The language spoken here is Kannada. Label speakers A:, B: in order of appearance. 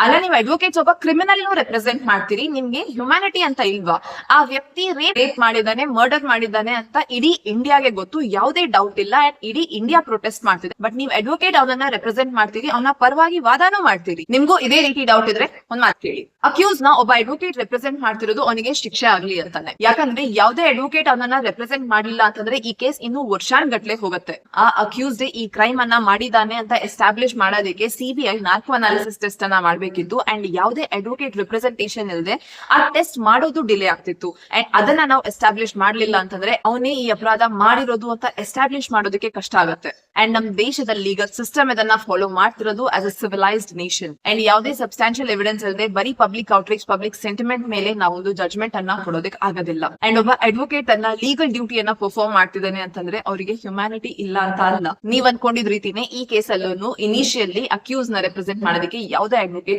A: ಅಲ್ಲ, ನೀವು ಅಡ್ವೊಕೇಟ್ಸ್ ಒಬ್ಬ ಕ್ರಿಮಿನಲ್ ರೆಪ್ರೆಸೆಂಟ್ ಮಾಡ್ತೀರಿ, ನಿಮ್ಗೆ ಹ್ಯುಮ್ಯಾನಿಟಿ ಅಂತ ಇಲ್ವಾ? ಆ ವ್ಯಕ್ತಿ ರೇಪ್ ಮಾಡಿದಾನೆ, ಮರ್ಡರ್ ಮಾಡಿದಾನೆ ಅಂತ ಇಡೀ ಇಂಡಿಯಾಗೆ ಗೊತ್ತು, ಯಾವುದೇ ಡೌಟ್ ಇಲ್ಲ. ಅಂಡ್ ಇಡೀ ಇಂಡಿಯಾ ಪ್ರೊಟೆಸ್ಟ್ ಮಾಡ್ತಿದೆ. ಬಟ್ ನೀವು ಅಡ್ವೊಕೇಟ್ ಅವನನ್ನ ರೆಪ್ರೆಸೆಂಟ್ ಮಾಡ್ತೀರಿ, ಅವನ ಪರವಾಗಿ ವಾದಾನು ಮಾಡ್ತೀರಿ. ನಿಮ್ಗೂ ಇದೇ ರೀತಿ ಡೌಟ್ ಇದ್ರೆ ಒಂದ್ ಮಾತು ಕೇಳಿ, ಅಕ್ಯೂಸ್ ನ ಒಬ್ಬ ಅಡ್ವೊಕೇಟ್ ರೆಪ್ರೆಸೆಂಟ್ ಮಾಡ್ತಿರೋದು ಅವನಿಗೆ ಶಿಕ್ಷೆ ಆಗ್ಲಿ ಅಂತಾನೆ. ಯಾಕಂದ್ರೆ ಯಾವುದೇ ಅಡ್ವೊಕೇಟ್ ಅವನನ್ನ ರೆಪ್ರೆಸೆಂಟ್ ಮಾಡಿಲ್ಲ ಅಂತಂದ್ರೆ ಈ ಕೇಸ್ ಇನ್ನು ವರ್ಷಾನ್ಗಟ್ಲೆ ಹೋಗುತ್ತೆ. ಆ ಅಕ್ಯೂಸ್ಡ್ ಈ ಕ್ರೈಮ್ ಅನ್ನ ಮಾಡಿದಾನೆ ಅಂತ ಎಸ್ಟಾಬ್ಲಿಷ್ ಮಾಡೋದಕ್ಕೆ ಸಿಬಿಐ ನಾರ್ಕೋ ಅನಾಲಿಸಿಸ್ ಟೆಸ್ಟ್ ಅನ್ನ ಮಾಡ್ಬೇಕಿತ್ತು. ಅಂಡ್ ಯಾವುದೇ ಅಡ್ವೊಕೇಟ್ ರಿಪ್ರೆಸೆಂಟೇಷನ್ ಇಲ್ಲದೆ ಆ ಟೆಸ್ಟ್ ಮಾಡೋದು ಡಿಲೇ ಆಗ್ತಿತ್ತು. ಅಂಡ್ ಅದನ್ನ ನಾವು ಎಸ್ಟಾಬ್ಲಿಷ್ ಮಾಡ್ಲಿಲ್ಲ ಅಂತಂದ್ರೆ ಅವನೇ ಈ ಅಪರಾಧ ಮಾಡಿರೋದು ಅಂತ ಎಸ್ಟಾಬ್ಲಿಷ್ ಮಾಡೋದಕ್ಕೆ ಕಷ್ಟ ಆಗುತ್ತೆ. ಅಂಡ್ ನಮ್ ದೇಶದ ಲೀಗಲ್ ಸಿಸ್ಟಮ್ ಇದನ್ನ ಫಾಲೋ ಮಾಡ್ತಿರೋದು as a civilised nation. And ಯಾವುದೇ ಸಬ್ಸ್ಟಾನ್ಷಿಯಲ್ ಎವಿಡೆನ್ಸ್ ಇಲ್ಲದೆ ಬರೀ ಪಬ್ಲಿಕ್ ಔಟ್ರೀಚ್, ಪಬ್ಲಿಕ್ ಸೆಂಟಿಮೆಂಟ್ ಮೇಲೆ ನಾವೊಂದು ಜಡ್ಜ್ಮೆಂಟ್ ಅನ್ನ ಕೊಡೋದಕ್ಕೆ ಆಗೋದಿಲ್ಲ. ಅಂಡ್ ಒಬ್ಬ ಅಡ್ವೊಕೇಟ್ ಅನ್ನ ಲೀಗಲ್ ಡ್ಯೂಟಿಯನ್ನ ಪರ್ಫಾರ್ಮ್ ಮಾಡ್ತಿದ್ದಾನೆ ಅಂತಂದ್ರೆ ಅವರಿಗೆ ಹ್ಯುಮ್ಯಾನಿಟಿ ಇಲ್ಲ ಅಂತ ಅಲ್ಲ. ನೀವ್ ಅನ್ಕೊಂಡಿದ್ ರೀತಿನೇ ಈ ಕೇಸಲ್ಲೂ ಇನಿಷಿಯಲಿ ಅಕ್ಯೂಸ್ ನ ರೆಪ್ರೆಸೆಂಟ್ ಮಾಡೋದಕ್ಕೆ ಯಾವುದೇ ಅಡ್ವೊಕೇಟ್